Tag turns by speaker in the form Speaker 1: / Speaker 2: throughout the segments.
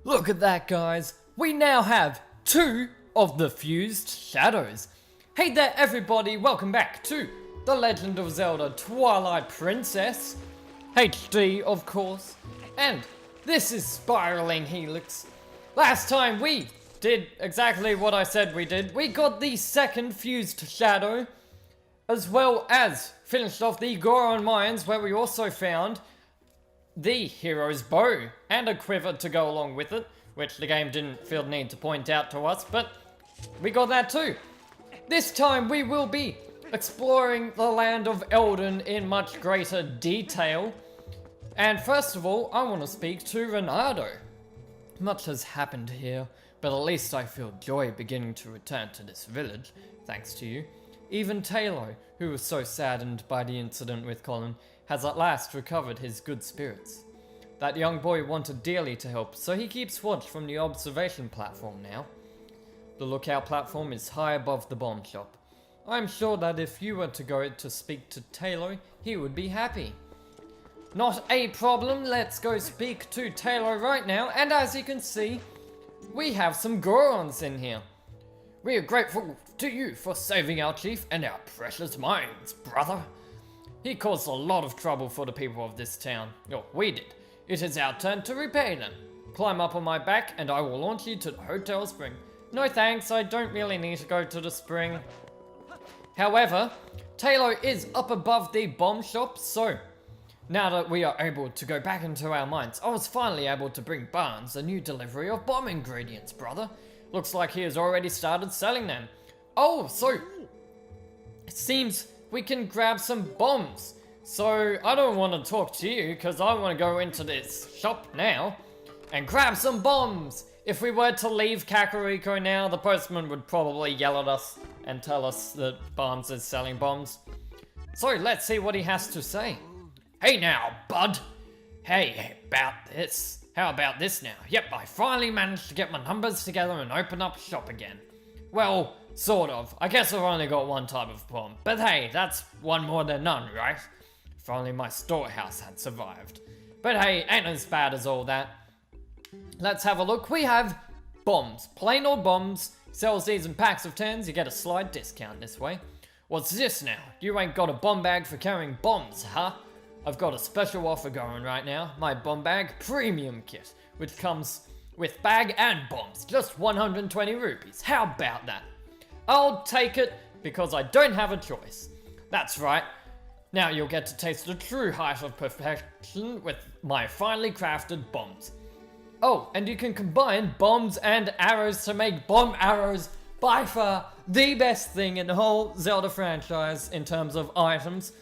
Speaker 1: Look at that, guys. We now have 2 of the fused shadows. Hey there, everybody. Welcome back to The Legend of Zelda Twilight Princess. HD, of course. And this is Spiraling Helix. Last time we did exactly what I said we did. We got the second fused shadow, as well as finished off the Goron Mines, where we also found the hero's bow and a quiver to go along with it, which the game didn't feel the need to point out to us, but we got that too. This time we will be exploring the land of Eldon in much greater detail. And first of all, I want to speak to Renato. Much has happened here, but at least I feel joy beginning to return to this village, thanks to you. Even Taylor, who was so saddened by the incident with Colin, has at last recovered his good spirits. That young boy wanted dearly to help, so he keeps watch from the observation platform now. The lookout platform is high above the bomb shop. I'm sure that if you were to go to speak to Taylor, he would be happy. Not a problem, let's go speak to Taylor right now, and as you can see, we have some Gorons in here. We are grateful to you for saving our chief and our precious mines, brother. He caused a lot of trouble for the people of this town. Oh, we did. It is our turn to repay them. Climb up on my back and I will launch you to the hotel spring. No thanks, I don't really need to go to the spring. However, Taylor is up above the bomb shop, so now that we are able to go back into our mines, I was finally able to bring Barnes a new delivery of bomb ingredients, brother. Looks like he has already started selling them. Oh, so it seems we can grab some bombs. So I don't want to talk to you because I want to go into this shop now and grab some bombs. If we were to leave Kakariko now, the postman would probably yell at us and tell us that Barnes is selling bombs. So let's see what he has to say. Hey now, bud. Hey, about this. How about this now? Yep, I finally managed to get my numbers together and open up shop again. Well, sort of. I guess I've only got one type of bomb. But hey, that's one more than none, right? If only my storehouse had survived. But hey, ain't as bad as all that. Let's have a look. We have bombs. Plain old bombs. Sells these in packs of 10s. You get a slight discount this way. What's this now? You ain't got a bomb bag for carrying bombs, huh? I've got a special offer going right now. My bomb bag premium kit, which comes with bag and bombs. Just 120 rupees. How about that? I'll take it because I don't have a choice. That's right. Now you'll get to taste the true height of perfection with my finely crafted bombs. Oh, and you can combine bombs and arrows to make bomb arrows by far the best thing in the whole Zelda franchise in terms of items.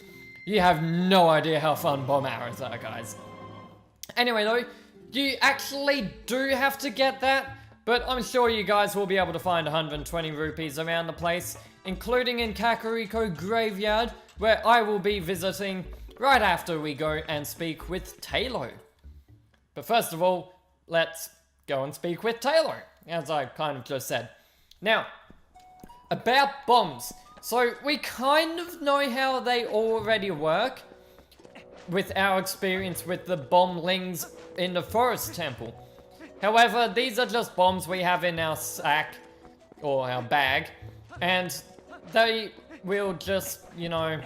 Speaker 1: You have no idea how fun bomb arrows are, guys. Anyway though, you actually do have to get that, but I'm sure you guys will be able to find 120 rupees around the place, including in Kakariko Graveyard, where I will be visiting right after we go and speak with Taylor. But first of all, let's go and speak with Taylor, as I kind of just said. Now, about bombs. So we kind of know how they already work with our experience with the bomblings in the forest temple. However, these are just bombs we have in our sack or our bag, and they will just, you know,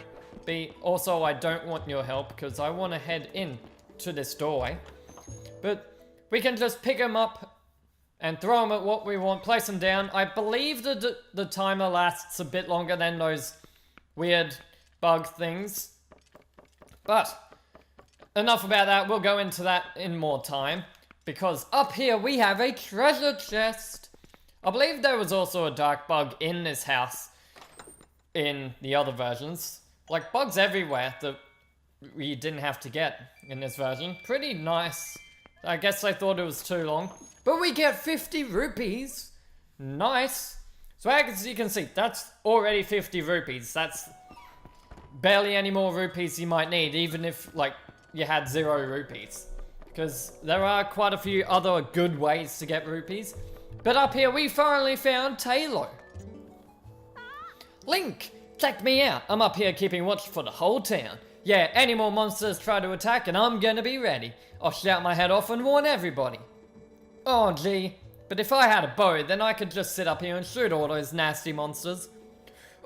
Speaker 1: be... Also, I don't want your help because I want to head in to this doorway. But we can just pick them up and throw them at what we want, place them down. I believe the timer lasts a bit longer than those weird bug things. But enough about that, we'll go into that in more time. Because up here we have a treasure chest. I believe there was also a dark bug in this house in the other versions. Like bugs everywhere that we didn't have to get in this version. Pretty nice. I guess I thought it was too long. But we get 50 rupees. Nice. So as you can see, that's already 50 rupees. That's barely any more rupees you might need, even if, like, you had 0 rupees. Because there are quite a few other good ways to get rupees. But up here, we finally found Taylor. Link, check me out. I'm up here keeping watch for the whole town. Yeah, any more monsters try to attack and I'm gonna be ready. I'll shout my head off and warn everybody. Oh gee, but if I had a bow, then I could just sit up here and shoot all those nasty monsters.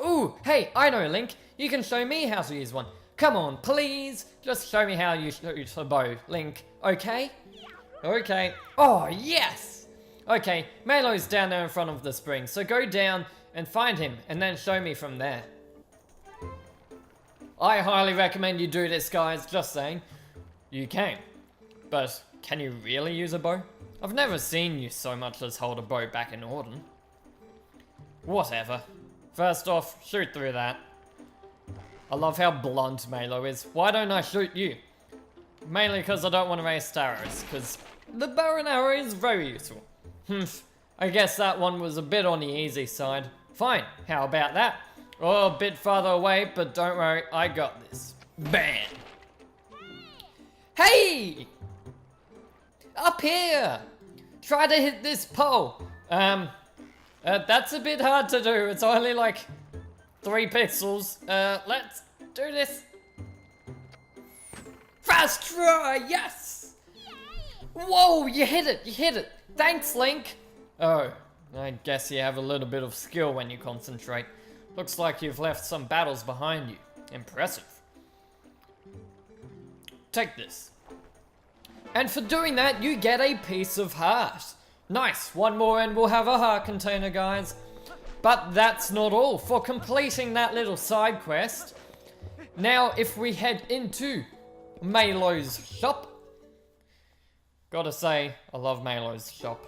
Speaker 1: Ooh, hey, I know, Link. You can show me how to use one. Come on, please. Just show me how you shoot a bow, Link. Okay? Okay. Oh, yes! Okay, Malo's down there in front of the spring, so go down and find him, and then show me from there. I highly recommend you do this, guys, just saying. You can. But can you really use a bow? I've never seen you so much as hold a bow back in Auden. Whatever. First off, shoot through that. I love how blunt Malo is. Why don't I shoot you? Mainly because I don't want to waste arrows, because the bow and arrow is very useful. I guess that one was a bit on the easy side. Fine, how about that? Oh, a bit farther away, but don't worry, I got this. Bam! Hey! Up here! Try to hit this pole. That's a bit hard to do. It's only like 3 pixels. Let's do this. Fast try, yes! Whoa, you hit it, you hit it. Thanks, Link. Oh, I guess you have a little bit of skill when you concentrate. Looks like you've left some battles behind you. Impressive. Take this. And for doing that, you get a piece of heart. Nice, one more and we'll have a heart container, guys. But that's not all. For completing that little side quest, now if we head into Malo's shop. Gotta say, I love Malo's shop.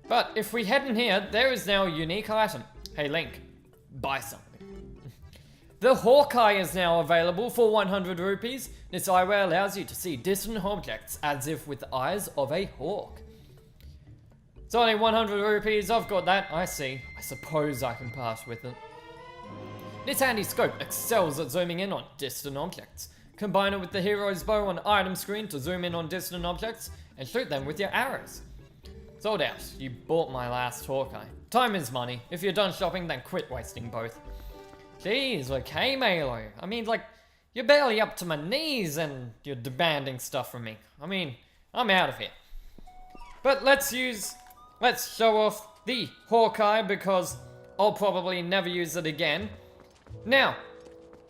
Speaker 1: But if we head in here, there is now a unique item. Hey Link, buy something. The Hawkeye is now available for 100 rupees. This eyewear allows you to see distant objects as if with the eyes of a hawk. It's only 100 rupees, I've got that, I see. I suppose I can pass with it. This handy scope excels at zooming in on distant objects. Combine it with the hero's bow on item screen to zoom in on distant objects and shoot them with your arrows. Sold out, you bought my last Hawkeye. Time is money. If you're done shopping, then quit wasting both. Jeez, okay, Malo. I mean, like, you're barely up to my knees and you're demanding stuff from me. I mean, I'm out of here. But let's show off the Hawkeye because I'll probably never use it again. Now,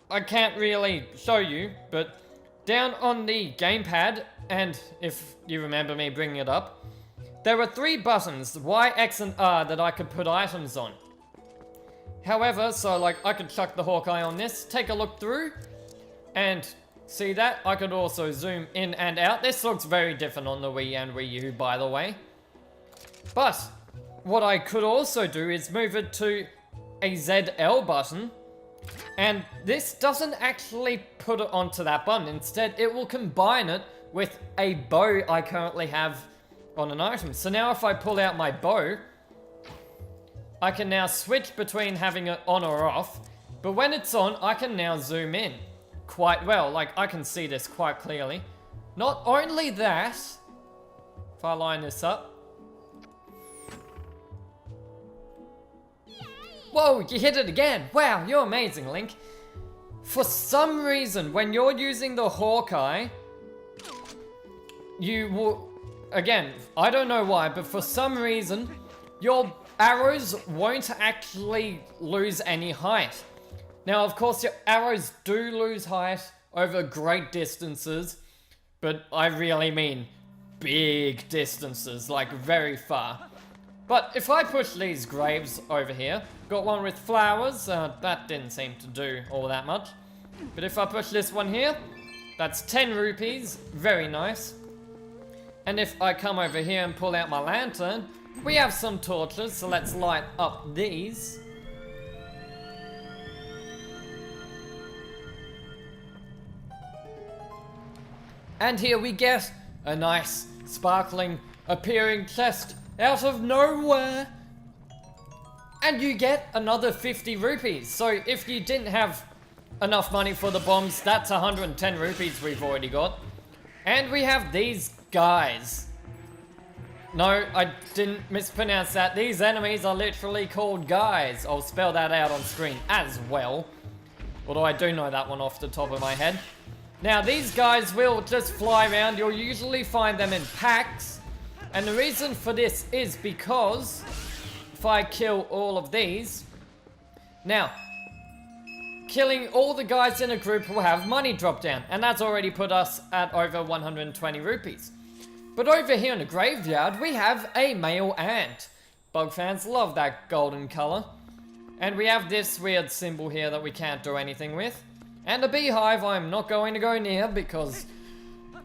Speaker 1: I can't really show you, but down on the gamepad, and if you remember me bringing it up, there were 3 buttons, Y, X, and R, that I could put items on. However, so like I could chuck the Hawkeye on this, take a look through, and see that? I could also zoom in and out. This looks very different on the Wii and Wii U, by the way. But what I could also do is move it to a ZL button, and this doesn't actually put it onto that button. Instead, it will combine it with a bow I currently have on an item. So now if I pull out my bow, I can now switch between having it on or off, but when it's on, I can now zoom in quite well. Like, I can see this quite clearly. Not only that, if I line this up. Whoa, you hit it again. Wow, you're amazing, Link. For some reason, when you're using the Hawkeye, you will, again, I don't know why, but for some reason, your arrows won't actually lose any height. Now, of course, your arrows do lose height over great distances, but I really mean big distances, like very far. But if I push these graves over here, got one with flowers, that didn't seem to do all that much. But if I push this one here, that's 10 rupees, very nice. And if I come over here and pull out my lantern, we have some torches, so let's light up these. And here we get a nice, sparkling, appearing chest out of nowhere. And you get another 50 rupees. So if you didn't have enough money for the bombs, that's 110 rupees we've already got. And we have these guys. No, I didn't mispronounce that. These enemies are literally called guys. I'll spell that out on screen as well. Although I do know that one off the top of my head. Now, these guys will just fly around. You'll usually find them in packs. And the reason for this is because if I kill all of these, now, killing all the guys in a group will have money drop down, and that's already put us at over 120 rupees. But over here in the graveyard, we have a male ant. Bug fans love that golden color. And we have this weird symbol here that we can't do anything with. And a beehive I'm not going to go near because...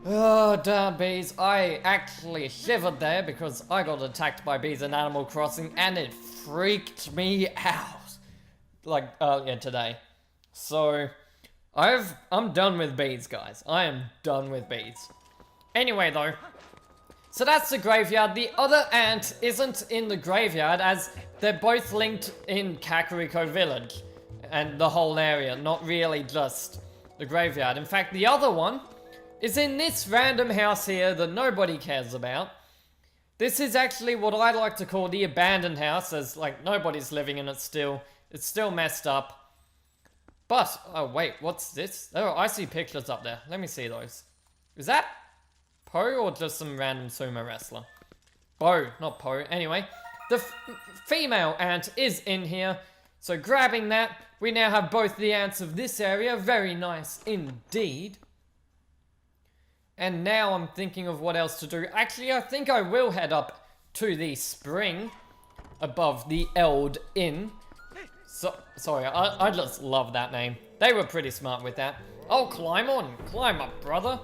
Speaker 1: oh, damn bees. I actually shivered there because I got attacked by bees in Animal Crossing and it freaked me out. Like earlier today. So, I'm done with bees, guys. I am done with bees. Anyway, though. So that's the graveyard. The other ant isn't in the graveyard as they're both linked in Kakariko Village. And the whole area, not really just the graveyard. In fact, the other one is in this random house here that nobody cares about. This is actually what I like to call the abandoned house, as like nobody's living in it still. It's still messed up. But, oh wait, what's this? Oh, I see pictures up there. Let me see those. Is that Poe or just some random sumo wrestler? Bo, not Poe. Anyway, the female ant is in here. So grabbing that, we now have both the ants of this area. Very nice indeed. And now I'm thinking of what else to do. Actually, I think I will head up to the spring above the Eld Inn. So, sorry, I just love that name. They were pretty smart with that. Oh, climb on. Climb up, brother.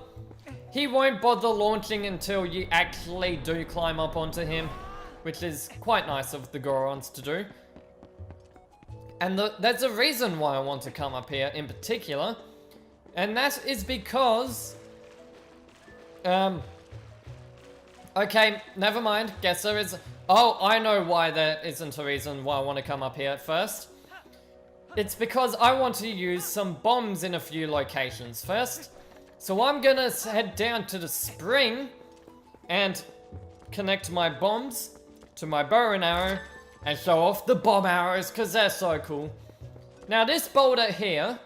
Speaker 1: He won't bother launching until you actually do climb up onto him, which is quite nice of the Gorons to do. And there's a reason why I want to come up here in particular, and that is because... okay, never mind. Guess there is... oh, I know why there isn't a reason why I want to come up here at first. It's because I want to use some bombs in a few locations first. So I'm gonna head down to the spring and connect my bombs to my bow and arrow and show off the bomb arrows because they're so cool. Now this boulder here,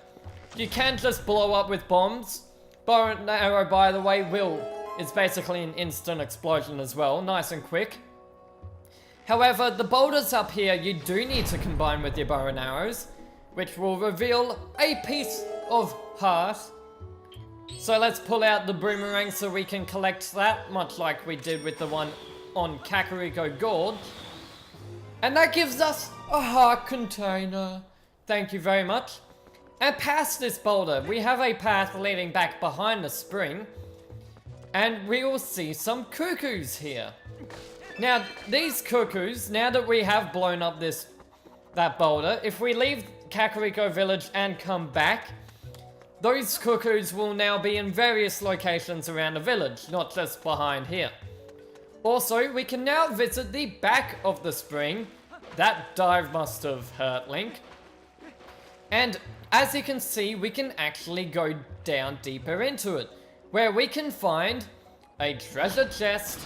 Speaker 1: you can just blow up with bombs. Bow and arrow, by the way, is basically an instant explosion as well, nice and quick. However, the boulders up here you do need to combine with your bow and arrows, which will reveal a piece of heart. So let's pull out the boomerang so we can collect that, much like we did with the one on Kakariko Gorge. And that gives us a heart container. Thank you very much. And past this boulder, we have a path leading back behind the spring. And we will see some cuckoos here. Now, these cuckoos, now that we have blown up that boulder, if we leave Kakariko Village and come back, those cuckoos will now be in various locations around the village, not just behind here. Also, we can now visit the back of the spring. That dive must have hurt Link. And as you can see, we can actually go down deeper into it, where we can find a treasure chest.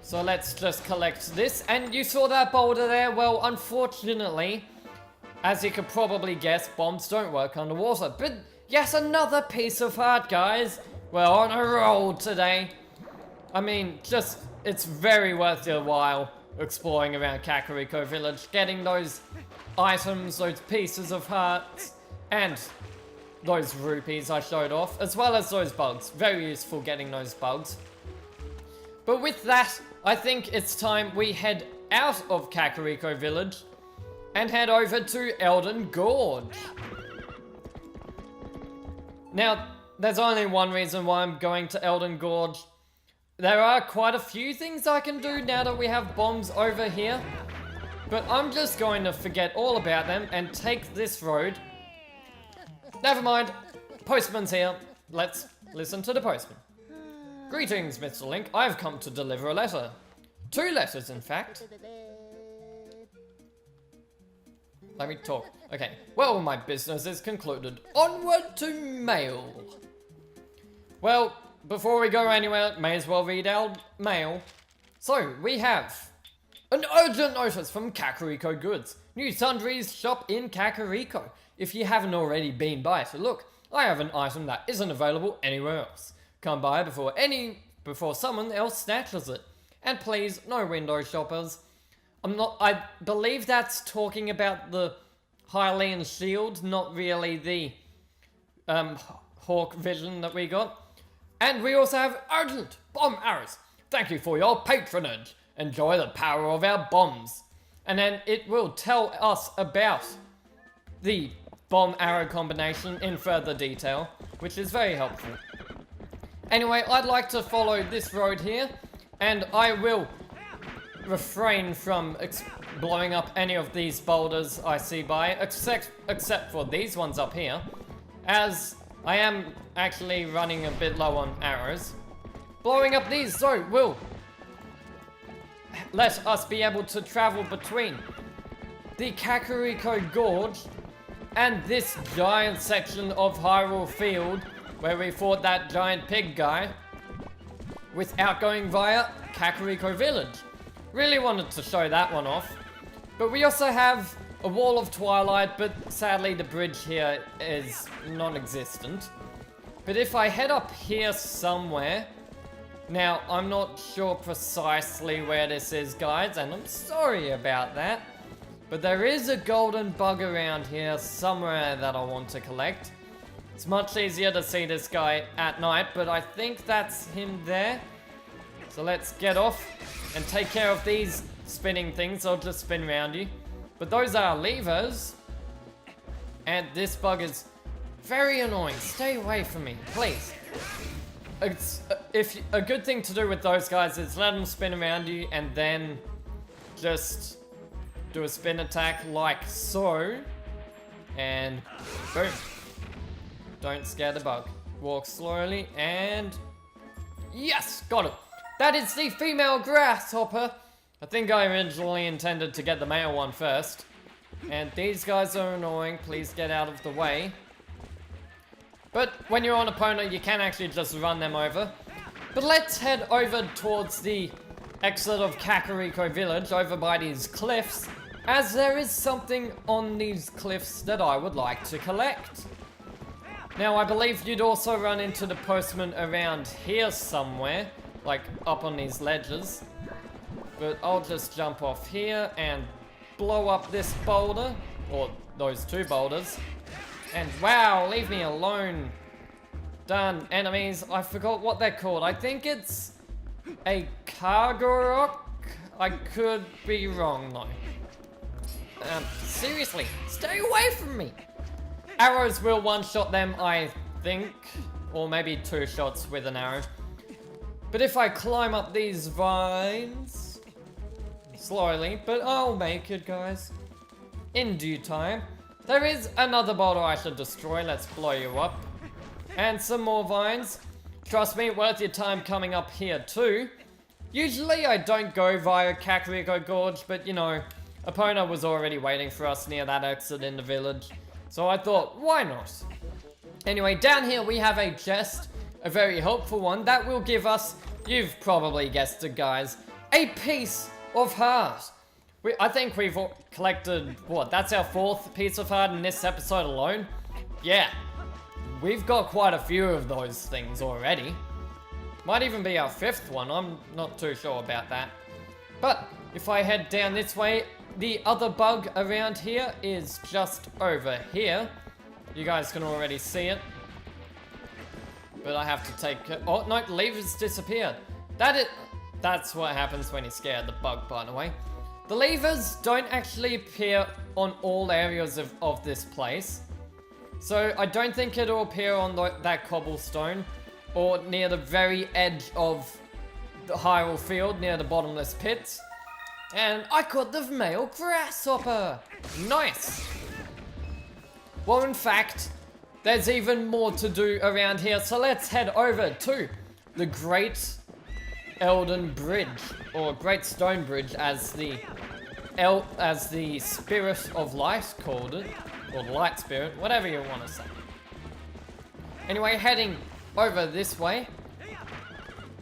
Speaker 1: So let's just collect this. And you saw that boulder there? Well, unfortunately, as you could probably guess, bombs don't work underwater. But yes, another piece of heart, guys. We're on a roll today. I mean, it's very worth your while exploring around Kakariko Village, getting those items, those pieces of hearts, and those rupees I showed off, as well as those bugs. Very useful getting those bugs. But with that, I think it's time we head out of Kakariko Village and head over to Elden Gorge. Now, there's only one reason why I'm going to Elden Gorge. There are quite a few things I can do now that we have bombs over here, but I'm just going to forget all about them and take this road. Never mind, postman's here. Let's listen to the postman. Greetings, Mr. Link. I've come to deliver a letter. 2 letters, in fact. Let me talk. Okay. Well, my business is concluded. Onward to mail. Well, before we go anywhere, may as well read our mail. So, we have an urgent notice from Kakariko Goods. New sundries shop in Kakariko. If you haven't already been by to look, I have an item that isn't available anywhere else. Come by before someone else snatches it. And please, no window shoppers. I believe that's talking about the Hylian shield, not really the Hawk vision that we got. And we also have urgent bomb arrows. Thank you for your patronage. Enjoy the power of our bombs. And then it will tell us about the bomb arrow combination in further detail, which is very helpful. Anyway, I'd like to follow this road here, and I will refrain from blowing up any of these boulders I see by, except for these ones up here, as I am actually running a bit low on arrows. Blowing up these though will let us be able to travel between the Kakariko Gorge and this giant section of Hyrule Field where we fought that giant pig guy without going via Kakariko Village. Really wanted to show that one off. But we also have a wall of Twilight, but sadly the bridge here is non-existent. But if I head up here somewhere, now I'm not sure precisely where this is, guys, and I'm sorry about that. But there is a golden bug around here somewhere that I want to collect. It's much easier to see this guy at night, but I think that's him there. So let's get off and take care of these spinning things. I'll just spin around you. But those are levers. And this bug is very annoying. Stay away from me, please. It's, a good thing to do with those guys is let them spin around you and then just do a spin attack like so. And boom. Don't scare the bug. Walk slowly and yes, got it. That is the female grasshopper. I think I originally intended to get the male one first. And these guys are annoying. Please get out of the way. But when you're on opponent, you can actually just run them over. But let's head over towards the exit of Kakariko Village over by these cliffs, as there is something on these cliffs that I would like to collect. Now, I believe you'd also run into the postman around here somewhere, like up on these ledges. But I'll just jump off here and blow up this boulder, or those two boulders. And wow, leave me alone. Done. Enemies, I forgot what they're called. I think it's a Kakariko. I could be wrong though. Seriously, stay away from me. Arrows will one-shot them, I think. Or maybe two shots with an arrow. But if I climb up these vines, slowly, but I'll make it, guys. In due time. There is another boulder I should destroy. Let's blow you up. And some more vines. Trust me, worth your time coming up here too. Usually I don't go via Kakariko Gorge, but you know, Epona was already waiting for us near that exit in the village. So I thought, why not? Anyway, down here we have a chest, a very helpful one, that will give us, you've probably guessed it guys, a piece of heart. I think we've collected, what, that's our 4th piece of heart in this episode alone? Yeah, we've got quite a few of those things already. Might even be our 5th one, I'm not too sure about that. But if I head down this way, the other bug around here is just over here. You guys can already see it. But I have to take, oh no, the levers disappeared. That's what happens when you scare the bug, by the way. The levers don't actually appear on all areas of this place. So I don't think it'll appear on that cobblestone or near the very edge of the Hyrule Field, near the bottomless pits. And I caught the male grasshopper! Nice! Well, in fact, there's even more to do around here, so let's head over to the Great Elden Bridge, or Great Stone Bridge as the Spirit of Light called it, or Light Spirit, whatever you want to say. Anyway, heading over this way,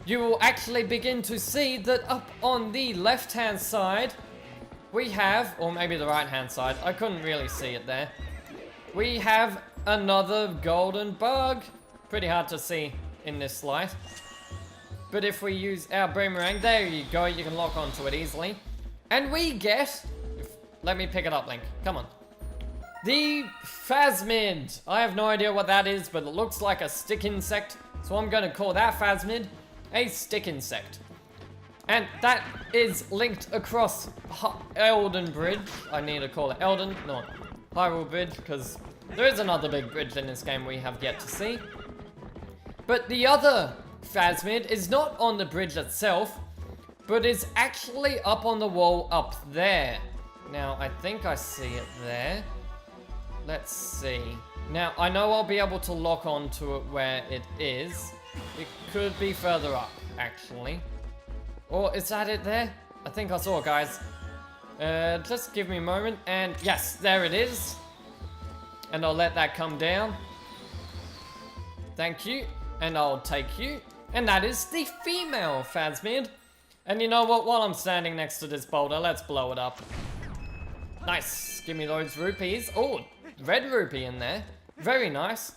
Speaker 1: you will actually begin to see that up on the left-hand side, we have, or maybe the right-hand side, I couldn't really see it there, we have another golden bug. Pretty hard to see in this light. But if we use our boomerang, there you go, you can lock onto it easily. And we get, let me pick it up, Link, come on. The Phasmid. I have no idea what that is, but it looks like a stick insect. So I'm gonna call that Phasmid a stick insect. And that is linked across Elden Bridge. I need to call it Elden, not Hyrule Bridge, because there is another big bridge in this game we have yet to see. But the other Phasmid is not on the bridge itself, but is actually up on the wall up there. Now, I think I see it there. Let's see. Now, I know I'll be able to lock onto it where it is. It could be further up, actually. Or is that it there? I think I saw it, guys. Just give me a moment. And yes, there it is. And I'll let that come down. Thank you. And I'll take you. And that is the female Phasmid. And you know what? While I'm standing next to this boulder, let's blow it up. Nice. Give me those rupees. Oh, red rupee in there. Very nice.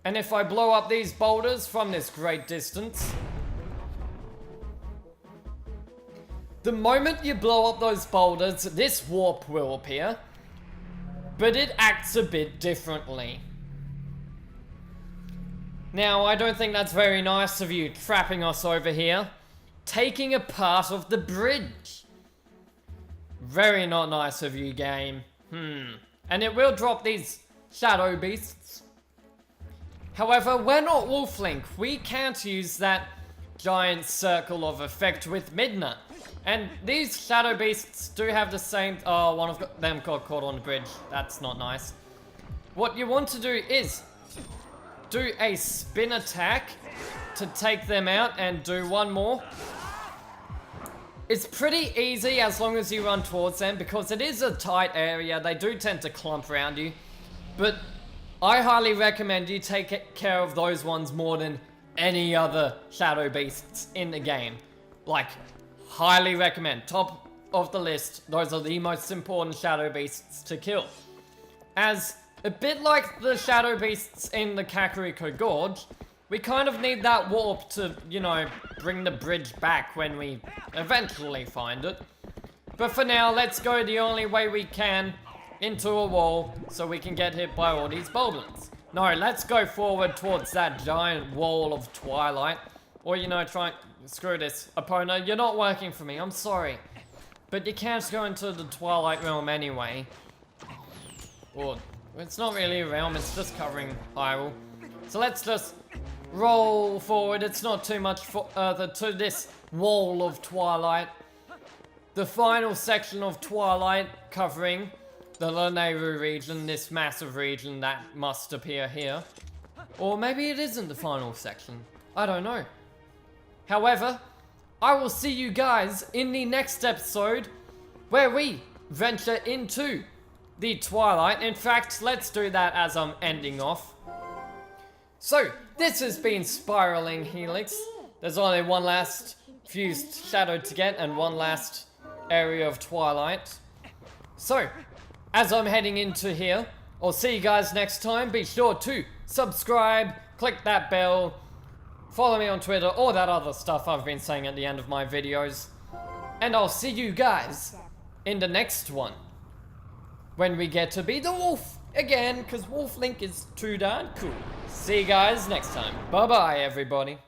Speaker 1: And if I blow up these boulders from this great distance, the moment you blow up those boulders, this warp will appear, but it acts a bit differently. Now, I don't think that's very nice of you trapping us over here, taking a part of the bridge. Very not nice of you, game. And it will drop these shadow beasts. However, we're not Wolf Link. We can't use that giant circle of effect with Midna. And these shadow beasts do have the same... Oh, one of them got caught on the bridge. That's not nice. What you want to do is do a spin attack to take them out and do one more. It's pretty easy as long as you run towards them because it is a tight area. They do tend to clump around you. But I highly recommend you take care of those ones more than any other shadow beasts in the game. Like, highly recommend. Top of the list. Those are the most important shadow beasts to kill. As a bit like the shadow beasts in the Kakariko Gorge, we kind of need that warp to, you know, bring the bridge back when we eventually find it. But for now, let's go the only way we can into a wall so we can get hit by all these boulders. No, let's go forward towards that giant wall of Twilight. Or, you know, screw this, opponent, you're not working for me, I'm sorry. But you can't go into the Twilight realm anyway. Or, it's not really a realm, it's just covering Hyrule. So let's just roll forward, it's not too much further to this wall of Twilight. The final section of Twilight covering the Lanayru region, this massive region that must appear here. Or maybe it isn't the final section, I don't know. However, I will see you guys in the next episode where we venture into the Twilight. In fact, let's do that as I'm ending off. So, this has been Spiraling Helix. There's only one last fused shadow to get and one last area of Twilight. So, as I'm heading into here, I'll see you guys next time. Be sure to subscribe, click that bell, follow me on Twitter, all that other stuff I've been saying at the end of my videos. And I'll see you guys in the next one, when we get to be the wolf again, because Wolf Link is too darn cool. See you guys next time. Bye-bye, everybody.